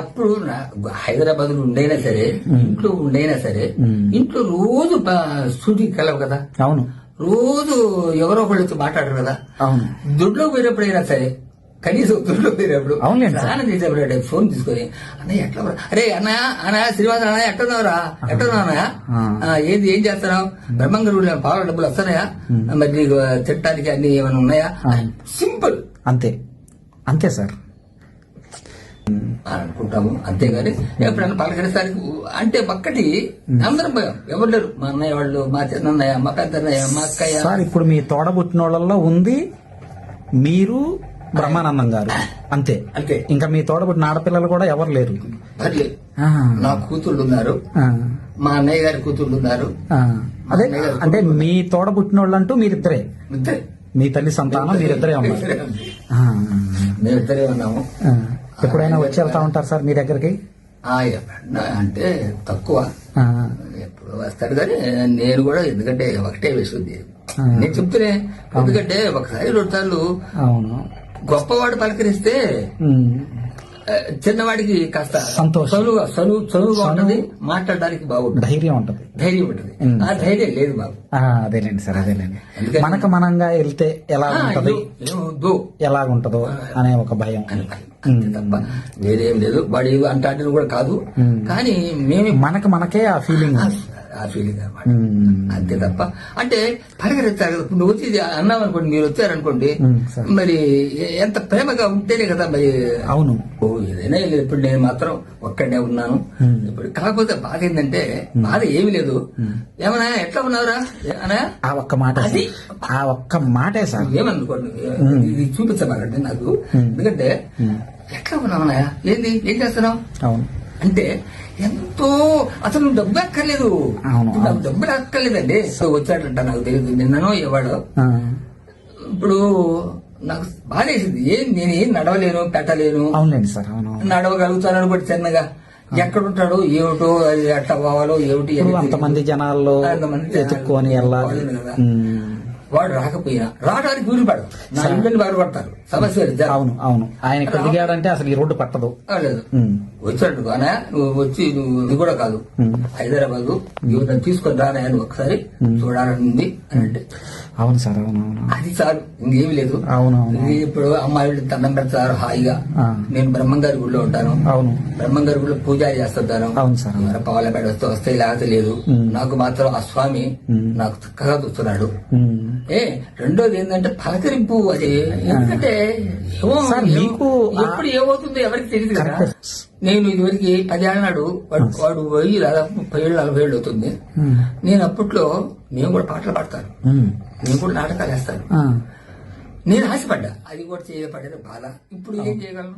అప్పుడు హైదరాబాద్ లో ఉండైనా సరే, ఇంట్లో ఉండైనా సరే, ఇంట్లో రోజు షూటింగ్ కలవు కదా. అవును. రోజు ఎవరో ఒకళ్ళు వచ్చి మాట్లాడరు కదా. అవును. దుడ్లో పోయినప్పుడైనా సరే, కనీసం దుడ్లో పోయినప్పుడు స్నానం చేసేప్పుడు ఫోన్ తీసుకొని, అన్నయ్య ఎట్లా, అరే అన్నయ్య శ్రీనివాస అన్నయ్య ఎట్టున్నావురా, ఎట్టున్నావునయ్య, ఏం చేస్తున్నావు, బ్రహ్మంగారు పాల డబ్బులు వస్తున్నాయా, మరి నీకు తిట్టడానికి అన్ని ఏమైనా ఉన్నాయా, సింపుల్. అంతే అంతే సార్ అనుకుంటాము. అంతేగాని ఎప్పుడైనా పలకరిస్తానికి అంటే ఒక్కటి అందరం భయం, ఎవరు లేరు. మా అన్నయ్య వాళ్ళు, మా చిన్నయ్య, మా పెద్దన్నయ్య, మా అక్కయ్య. సార్ ఇప్పుడు మీ తోడబుట్టిన వాళ్ళల్లో ఉంది మీరు, బ్రహ్మానందం గారు, అంతే. అంతే. ఇంకా మీ తోడబుట్టిన ఆడపిల్లలు కూడా ఎవరు లేరు. నా కూతుళ్ళు ఉన్నారు, మా అన్నయ్య గారి కూతుళ్ళు ఉన్నారు. అదే అంటే మీ తోడబుట్టిన వాళ్ళు అంటూ మీరిద్దరే, మీ తల్లి సంతానం మీరిద్దరే ఉన్నారు. మేమిద్దరే ఉన్నాము. ఎప్పుడైనా వచ్చి వెళ్తా ఉంటారు సార్ మీ దగ్గరికి? అంటే తక్కువ, ఎప్పుడు వస్తాడు కానీ నేను కూడా, ఎందుకంటే ఒకటే విషయం నేను చెప్తూనే, ఎందుకంటే ఒకసారి 2 సార్లు గొప్పవాడు పలకరిస్తే చిన్నవాడికి కాస్త చదువుగా ఉంటది, మాట్లాడడానికి బాగుంటుంది, ధైర్యం ఉంటుంది. ఆ ధైర్యం లేదు బాబు. అదేలేండి సార్, అదేలేండి. మనకు మనంగా వెళ్తే ఎలా ఉంటది, ఎలాగుంటదో అనే ఒక భయం తప్ప వేరేం లేదు. వాడు అంటే కూడా కాదు, కానీ మనకే ఆ ఫీలింగ్ అనమాట. అంతే తప్ప అంటే పలకరిస్తారు. నువ్వు వచ్చి అన్నావు అనుకోండి, మీరు వచ్చారనుకోండి, మరి ఎంత ప్రేమగా ఉంటేనే కదా మరి. అవును. ఏదైనా లేదు. ఇప్పుడు నేను మాత్రం ఒక్కడే ఉన్నాను. ఇప్పుడు కాకపోతే బాధ ఏంటంటే, బాధ ఏమి లేదు. ఏమన్నా ఎట్లా ఉన్నావురా అనా, ఆ ఒక్క మాట, ఆ ఒక్క మాటే సార్. ఏమనుకోండి, ఇది చూపించమాలంటే నాకు, ఎందుకంటే ఎట్లా ఉన్నావునా, ఏం చేస్తున్నావు అవును అంటే ఎంతో, అసలు డబ్బు అక్కర్లేదు, డబ్బులు అక్కర్లేదండి. వచ్చాడంట, నాకు తెలియదు నిన్ననో ఇవాడు. ఇప్పుడు నాకు బాధేసింది, నేనేం నడవలేను, పెట్టలేను. అవునండి సార్, నడవగలుగుతాను కూడా చిన్నగా. ఎక్కడుంటాడు ఏమిటో, అది ఎట్లా పోవాలో ఏమిటి, అంతమంది జనాల్లో ఎత్తుక్కొని వెళ్ళాలి. వాడు రాకపోయినా రావడానికి వీలు పడదు, నా ఇల్లు బాధపడతారు, సమస్య. అవును అవును. ఆయన ఇక్కడ దిగాడంటే అసలు ఈ రోడ్డు పట్టదు. లేదు, వచ్చాడు కానా, నువ్వు వచ్చి నువ్వు ఇది కూడా కాదు, హైదరాబాద్ తీసుకొని రానా నువ్వు ఒకసారి చూడాలని అని అంటే, అవును సార్, అవునవును, అది చాలు, ఇంకేమి లేదు. అవునవును. ఇప్పుడు అమ్మాయిలు దండం పెడతారు హాయిగా. నేను బ్రహ్మంగారి గుడిలో ఉంటాను. అవును. బ్రహ్మంగారి గుడిలో పూజారి చేస్తుంటాను. అవును సార్. పావులపేట వస్తే లేకపోతే లేదు. నాకు మాత్రం ఆ స్వామి నాకు చక్కగా చూస్తున్నాడు. రెండోది ఏంటంటే పలకరింపు, అది ఎందుకంటే మీకు ఎప్పుడు ఏమవుతుందో ఎవరికి తెలియదు కదా. నేను ఇదివరకు 10 ఏళ్ళ నాడు వాడు పోయి దాదాపు 30 ఏళ్ళు 40 ఏళ్ళు అవుతుంది. నేను అప్పట్లో నేను కూడా పాటలు పాడతాను, నేను కూడా నాటకాలు వేస్తాను. నేను ఆశపడ్డా, అది కూడా చేయబడ్డది బాధ. ఇప్పుడు ఏం చేయగలను?